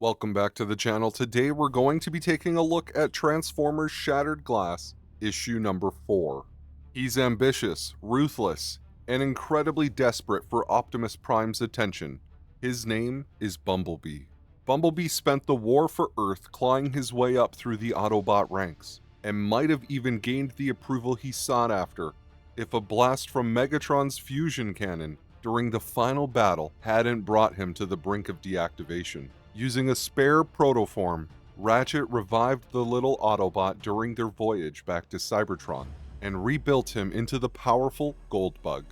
Welcome back to the channel. Today we're going to be taking a look at Transformers Shattered Glass, issue number 4. He's ambitious, ruthless, and incredibly desperate for Optimus Prime's attention. His name is Bumblebee. Bumblebee spent the war for Earth clawing his way up through the Autobot ranks, and might have even gained the approval he sought after if a blast from Megatron's fusion cannon during the final battle hadn't brought him to the brink of deactivation. Using a spare protoform, Ratchet revived the little Autobot during their voyage back to Cybertron, and rebuilt him into the powerful Goldbug.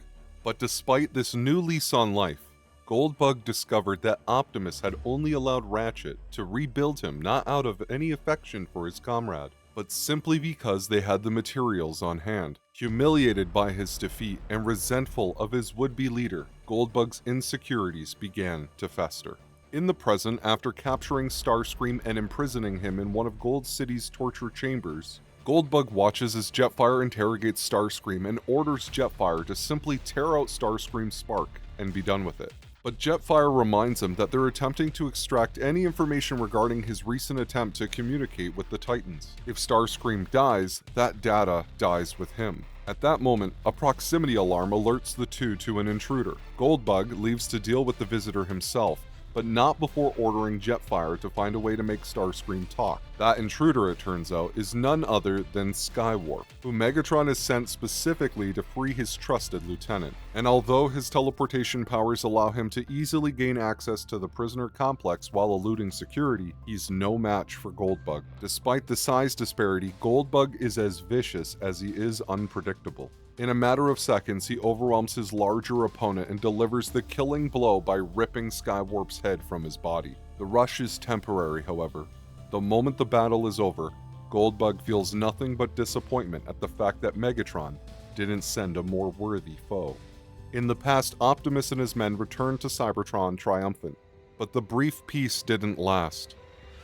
But despite this new lease on life, Goldbug discovered that Optimus had only allowed Ratchet to rebuild him not out of any affection for his comrade, but simply because they had the materials on hand. Humiliated by his defeat and resentful of his would-be leader, Goldbug's insecurities began to fester. In the present, after capturing Starscream and imprisoning him in one of Gold City's torture chambers, Goldbug watches as Jetfire interrogates Starscream and orders Jetfire to simply tear out Starscream's spark and be done with it. But Jetfire reminds him that they're attempting to extract any information regarding his recent attempt to communicate with the Titans. If Starscream dies, that data dies with him. At that moment, a proximity alarm alerts the two to an intruder. Goldbug leaves to deal with the visitor himself, but not before ordering Jetfire to find a way to make Starscream talk. That intruder, it turns out, is none other than Skywarp, who Megatron has sent specifically to free his trusted lieutenant. And although his teleportation powers allow him to easily gain access to the prisoner complex while eluding security, he's no match for Goldbug. Despite the size disparity, Goldbug is as vicious as he is unpredictable. In a matter of seconds, he overwhelms his larger opponent and delivers the killing blow by ripping Skywarp's head from his body. The rush is temporary, however. The moment the battle is over, Goldbug feels nothing but disappointment at the fact that Megatron didn't send a more worthy foe. In the past, Optimus and his men returned to Cybertron triumphant, but the brief peace didn't last.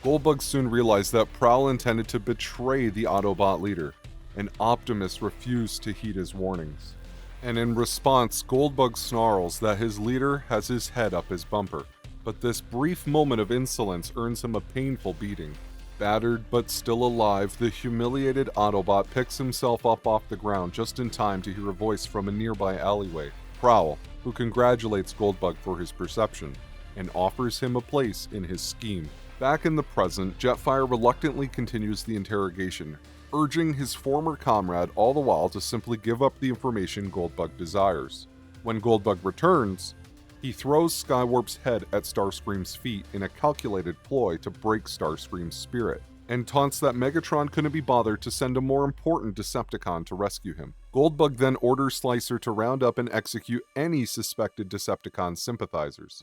Goldbug soon realized that Prowl intended to betray the Autobot leader, and Optimus refused to heed his warnings. And in response, Goldbug snarls that his leader has his head up his bumper. But this brief moment of insolence earns him a painful beating. Battered but still alive, the humiliated Autobot picks himself up off the ground just in time to hear a voice from a nearby alleyway. Prowl, who congratulates Goldbug for his perception, and offers him a place in his scheme. Back in the present, Jetfire reluctantly continues the interrogation, urging his former comrade all the while to simply give up the information Goldbug desires. When Goldbug returns, he throws Skywarp's head at Starscream's feet in a calculated ploy to break Starscream's spirit, and taunts that Megatron couldn't be bothered to send a more important Decepticon to rescue him. Goldbug then orders Slicer to round up and execute any suspected Decepticon sympathizers,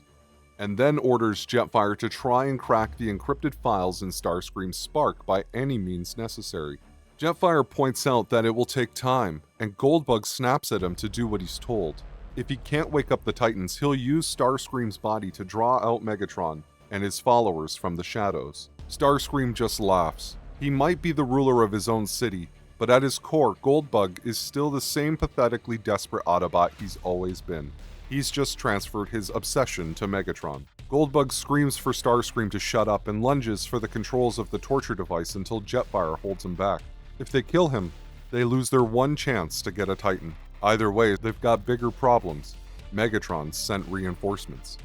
and then orders Jetfire to try and crack the encrypted files in Starscream's spark by any means necessary. Jetfire points out that it will take time, and Goldbug snaps at him to do what he's told. If he can't wake up the Titans, he'll use Starscream's body to draw out Megatron and his followers from the shadows. Starscream just laughs. He might be the ruler of his own city, but at his core, Goldbug is still the same pathetically desperate Autobot he's always been. He's just transferred his obsession to Megatron. Goldbug screams for Starscream to shut up and lunges for the controls of the torture device until Jetfire holds him back. If they kill him, they lose their one chance to get a Titan. Either way, they've got bigger problems. Megatron sent reinforcements.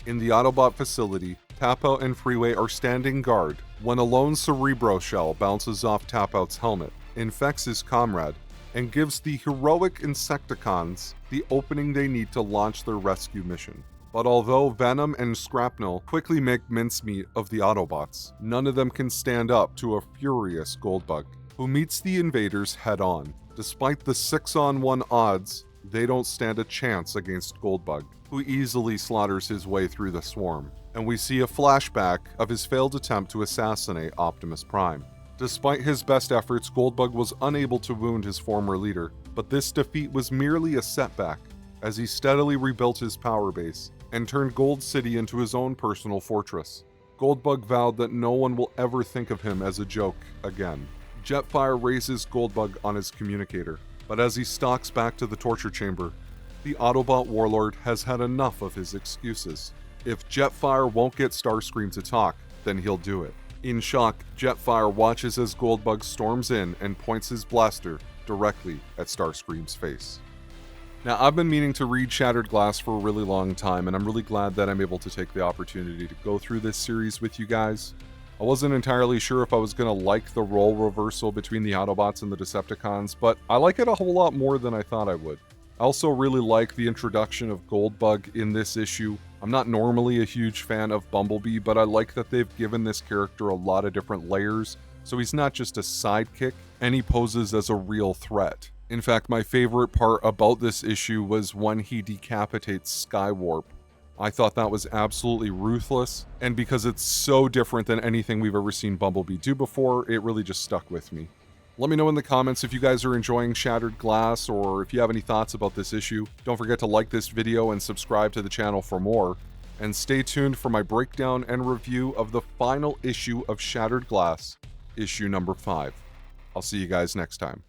In the Autobot facility, Tap-Out and Freeway are standing guard when a lone Cerebro shell bounces off Tap-Out's helmet, infects his comrade, and gives the heroic Insecticons the opening they need to launch their rescue mission. But although Venom and Scrapnel quickly make mincemeat of the Autobots, none of them can stand up to a furious Goldbug, who meets the invaders head-on. Despite the 6-on-1 odds, they don't stand a chance against Goldbug, who easily slaughters his way through the swarm, and we see a flashback of his failed attempt to assassinate Optimus Prime. Despite his best efforts, Goldbug was unable to wound his former leader, but this defeat was merely a setback, as he steadily rebuilt his power base and turned Gold City into his own personal fortress. Goldbug vowed that no one will ever think of him as a joke again. Jetfire raises Goldbug on his communicator, but as he stalks back to the torture chamber, the Autobot Warlord has had enough of his excuses. If Jetfire won't get Starscream to talk, then he'll do it. In shock, Jetfire watches as Goldbug storms in and points his blaster directly at Starscream's face. Now, I've been meaning to read Shattered Glass for a really long time, and I'm really glad that I'm able to take the opportunity to go through this series with you guys. I wasn't entirely sure if I was going to like the role reversal between the Autobots and the Decepticons, but I like it a whole lot more than I thought I would. I also really like the introduction of Goldbug in this issue. I'm not normally a huge fan of Bumblebee, but I like that they've given this character a lot of different layers, so he's not just a sidekick, and he poses as a real threat. In fact, my favorite part about this issue was when he decapitates Skywarp. I thought that was absolutely ruthless, and because it's so different than anything we've ever seen Bumblebee do before, it really just stuck with me. Let me know in the comments if you guys are enjoying Shattered Glass, or if you have any thoughts about this issue. Don't forget to like this video and subscribe to the channel for more. And stay tuned for my breakdown and review of the final issue of Shattered Glass, issue number 5. I'll see you guys next time.